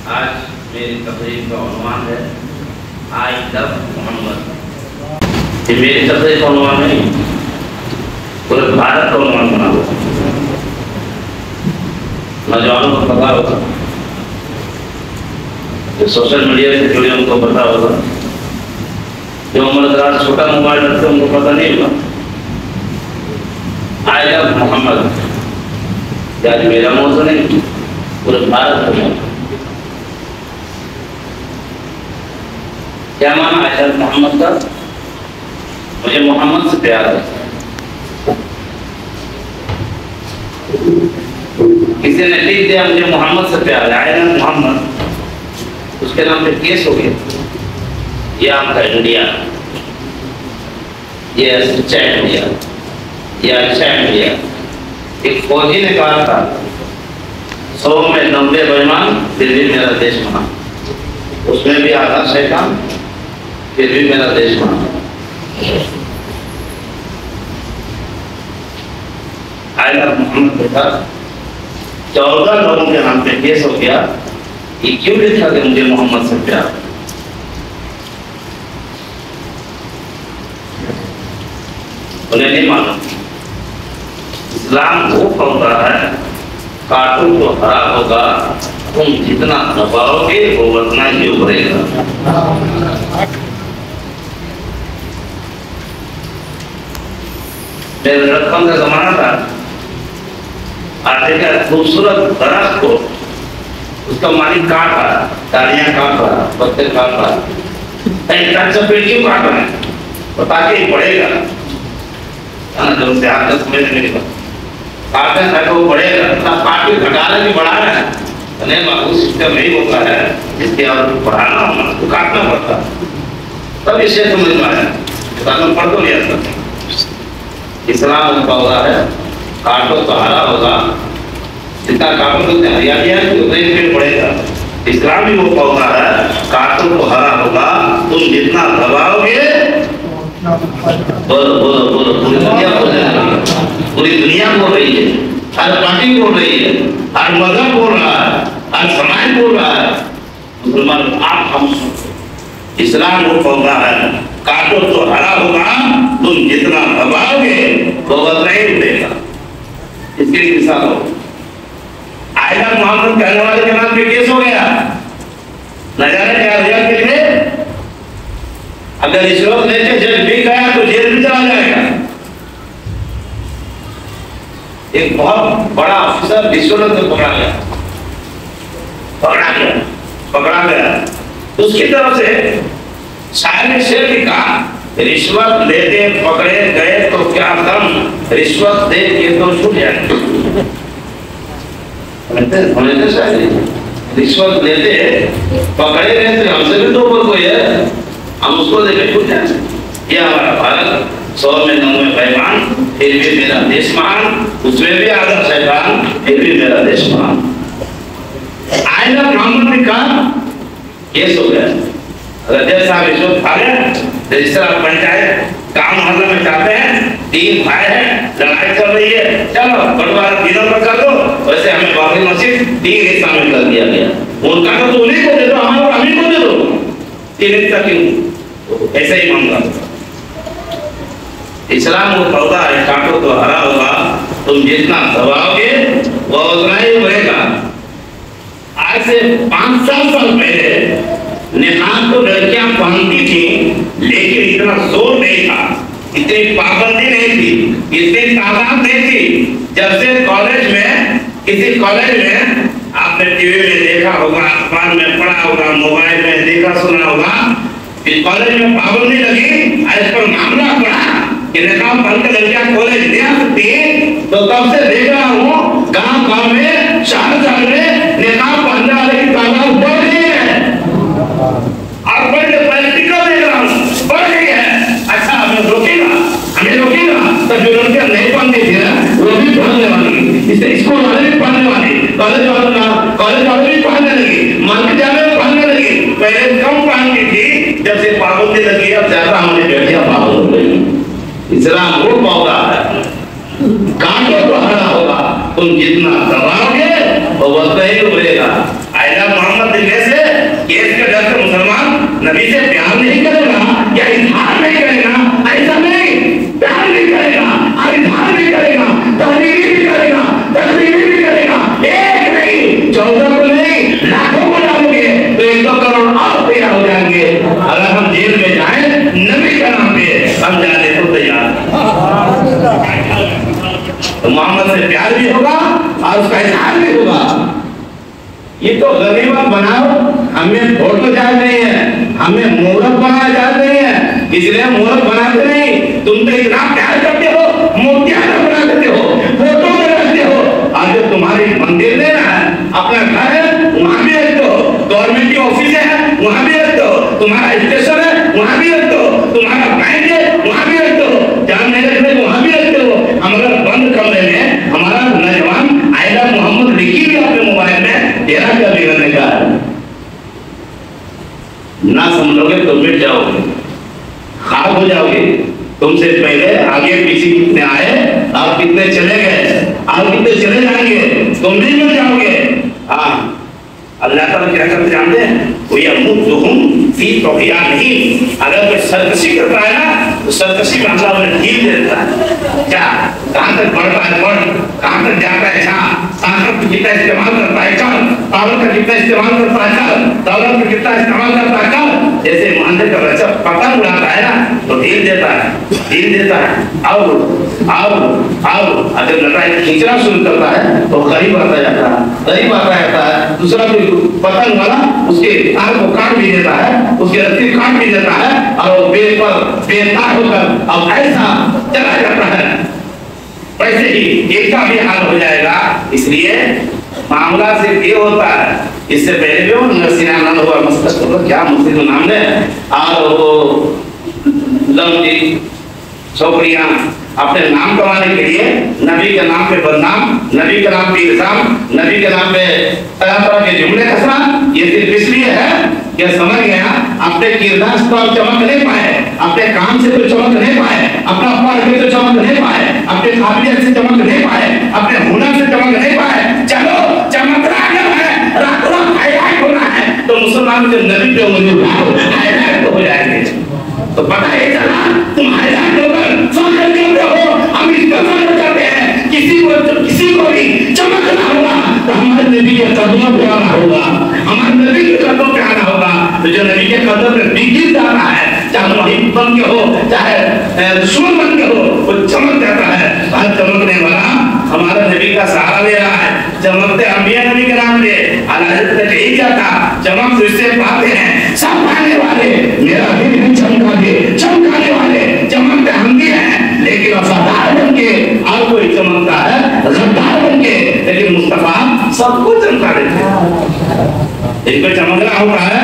आज मेरी तकरीर का उन्वान है आई लव मोहम्मद। ये मेरी तकरीर का उन्वान नहीं, पूरे भारत का उन्वान बना हुआ। नौजवानों को पता होगा, जो सोशल मीडिया से जुड़े उनको पता होगा, जो उम्र दराज छोटा मोबाइल रखते उनको पता नहीं होगा। आई लव मोहम्मद यार मेरा मौजू नहीं, पूरे भारत का मौजू। क्या माना आई लव मोहम्मद का? मुझे मोहम्मद से प्यार है। किसी ने लिख दिया मुझे मोहम्मद से प्यार है, आई लव मोहम्मद, उसके नाम पे केस हो गया। ये आपका इंडिया, ये सच्चा इंडिया, ये अच्छा इंडिया। एक फौजी ने कहा था 100 में 90 बेईमान फिर भी मेरा देश महान, उसमें भी आधा शैतान फिर भी मेरा देश महान। आई लव मोहम्मद लिखा, 14 लोगों के नाम पे केस हो गया। ये क्यों लिखा कि मुझे मोहम्मद से प्यार? उन्हें नहीं मालूम इस्लाम वो कहता है कार्टून तो हरा होगा, तुम जितना दबाओगे वो उतना ही उभरेगा। मेरे लड़कों का जमाना था, आटे का खूबसूरत दरख्त को उसका मालिक काट रहा, डालियां काट रहा, पत्ते काट रहा, पेड़ क्यों काट रहा है? ताकि पड़ेगा जब से आप 10 महीने मेरी बात काटने तक वो बढ़ेगा, काट के घटाना भी बढ़ा रहा है। नहीं बाबू, सिस्टम नहीं होता है जिसके और बढ़ाना होना तो काटना पड़ता। तब इसे समझ में आया, पढ़ तो लिया था। इस्लाम का होता है काटो तो हरा होगा, जितना काटो तो हरियाली है उतना ही पेड़ बढ़ेगा। इस्लाम भी वो पौधा है काटो तो हरा होगा, तुम जितना दबाओगे। बोलो बोलो बोलो, पूरी दुनिया बोल रही है, पूरी दुनिया बोल रही है, हर पार्टी बोल रही है, हर मजहब बोल रहा है, हर समाज बोल रहा है। मुसलमान आप हम इस्लाम वो पौधा है काटो तो हरा होगा, तुम जितना दबाओगे वो उतना ही उठेगा। इसकी मिसाल हो, आई लव मोहम्मद कहने वाले के नाम पे केस हो गया। न जाने क्या रिजल्ट के लिए, अगर रिश्वत लेके जेल भी गया तो जेल भी चला जाएगा। एक बहुत बड़ा ऑफिसर रिश्वत में पकड़ा गया। उसकी तरफ से शायर ने शेर लिखा, रिश्वत लेते पकड़े गए तो क्या दम, रिश्वत दे के तो छूट जाए। रिश्वत लेते पकड़े गए तो हमसे भी तो ऊपर कोई है, हम उसको देखे छूट जाए। ये हमारा भारत 100 में 90 बेईमान फिर भी मेरा देश महान, उसमें भी आधा शैतान फिर भी मेरा देश महान। आई लव मोहम्मद ने कहा केस हो गया। अगर जज साहब रिश्वत खा गए, रजिस्टर पंचायत गांव मोहल्ला में जाते हैं, 3 भाई हैं, लड़ाई चल रही है, चलो बंटवारा तीनों पर कर दो। वैसे हमें बाबरी मस्जिद 3 हिस्सा में कर दिया गया, उनका तो उन्हीं को दे दो, हमारा हमें को दे दो। 3 हिस्सा क्यों? ऐसे ही मामला। इस्लाम वो पौधा है काटो तो हरा होगा, तुम जितना दबाओगे वो उतना ही बढ़ेगा। आज से 5-7 साल पहले निकाब तो लड़कियां पहनती थी, लेकिन इतना जोर नहीं था, इतनी पाबंदी नहीं थी, इतनी तादाद नहीं थी। जब से कॉलेज में, किसी कॉलेज में आपने टीवी में देखा होगा, अखबार में पढ़ा होगा, मोबाइल में देखा सुना होगा, इस कॉलेज में पाबंदी लगी, इस पर मामला पड़ा कि निकाब पहनकर लड़कियां कॉलेज नहीं आ सकती। तो तब से देख रहा हूँ गांव में, शहर में निकाब पहनने वाले की तादाद बढ़ रही है। और बड़े प्रैक्टिकल देख रहा हूँ बढ़ रही है। अच्छा हमें रोकेगा तो जो लड़कियां नहीं पहनती थी ना वो भी पहनने वाली, इससे स्कूल वाले भी पहनने वाले, कॉलेज वाले भी पहनने लगी, मार्केट जाने में पहनने लगी। पहले कम पहनती थी, जब से पाबंदी लगी अब ज्यादा हमने लड़कियां पाबंद हो गई। इस्लाम वो पौधा है काटो तो हरा होगा, तुम जितना दबाओगे वो उतना ही उभरेगा। आई लव मोहम्मद नबी से प्यार नहीं करेगा या इजहार नहीं करेगा, ऐसा नहीं, प्यार भी करेगा, इजहार भी करेगा, तहरीरी भी करेगा, तकरीरी भी करेगा। एक नहीं, 14 को नहीं, लाखों को डालोगे तो 1-2 करोड़ और तैयार हो जाएंगे। अगर हम जेल में जाएं नबी का नाम पे, हम जाने तो तैयार। तो मोहम्मद से प्यार भी होगा और उसका इजहार भी होगा। ये तो गनीमत बनाओ, हमें फोटो जायज नहीं है, हमें मूर्त बनाया जायज नहीं है, इसलिए मूर्त बनाते नहीं। तुम तो इतना प्यार करते हो, मूर्तियां बना देते हो, फोटो में रखते हो। आज तुम्हारी मंदिर लेना है, अपना घर है वहां भी रख दो, गवर्नमेंट की ऑफिस है वहां भी रख दो, तुम्हारा स्टेशन है वहां भी रख दो, तुम्हारा बैंक है वहां भी रख दो, जान नहीं रखने वहां भी रख दो। हम अगर बंद कमरे में हमारा नौजवान आयला मोहम्मद लिखी भी अपने मोबाइल में तेरा क्या बिगड़ने का है, ना समझोगे तो मिट जाओगे, खाक हो जाओगे। तुमसे पहले आगे पीछे कितने आए और कितने चले गए और कितने चले जाएंगे, तुम भी मिट जाओगे। हाँ, अल्लाह ताला क्या करते जानते हैं, वो ये मुद्दुहुम फी तौहिया नहीं। अगर कोई सरकशी करता है ना तो सरकशी में अल्लाह उन्हें ढील देता है। क्या कहाँ तक बढ़ता है बढ़, कहाँ तक जाता है जा, ताकत का कितना इस्तेमाल करता है कर, पावर का कितना इस्तेमाल करता है कर, दौलत का कितना इस्तेमाल करता है कर। जैसे मानते का बच्चा पतंग उड़ाता है ना तो ढील देता है, ढील देता है। और अगर लड़ाई खींचना शुरू करता है तो गरीब आता जाता है, गरीब आता जाता है। दूसरा कोई पतंग वाला उसके तार को काट भी देता है, उसके रस्सी काट भी देता है और बेतार होकर अब ऐसा चला जाता है। वैसे ही एक का भी हाल हो जाएगा। इसलिए मामला सिर्फ ये होता है, इससे पहले भी वो नरसिंहानंद हुआ मस्तक क्या मुस्लिम नाम है, और वो लंबी छोकरियां अपने नाम कमाने के लिए नबी के नाम पे बदनाम, नबी के नाम पे इल्जाम, नबी के नाम पे तरह-तरह के जुमले कसना, ये सिर्फ इसलिए है कि समझ गया अपने किरदार से तो आप चमक नहीं पाए, अपने काम से तो चमक नहीं पाए, अपना पढ़ के तो चमक नहीं पाए, अपने काबिलियत से चमक नहीं पाए, अपने हुनर से चमक नहीं पाए। चलो चमकना है, रात-रात हाईलाइट होना है तो मुसलमान के नबी पे मुझे हाईलाइट हो जाएंगे। तो पता ही चला तुम हाईलाइट होकर फख्र करते हो, हम इस पर फख्र करते हैं। किसी को भी चमकना होगा तो हमारे नबी के कदमों पे आना होगा, हमारे नबी के कदमों पे आना होगा। तो जो नबी के कदमों पे बिगिर जाता है, चाहे मुहिब बन के हो चाहे दुश्मन बन के हो, वो चमक जाता है। हर चमकने वाला हमारा नबी का सहारा ले रहा है। चमकते अंबिया नबी के नाम ले अल्लाह तक यही जाता, चमक तो इससे पाते हैं सब पाने वाले, मेरा दिल भी चमका दे, चमकाने वाले चमकते हम भी हैं, लेकिन वफादार बन के और कोई चमकता है गद्दार बन के, लेकिन मुस्तफा सबको चमका देते हैं। इनको चमकना होता है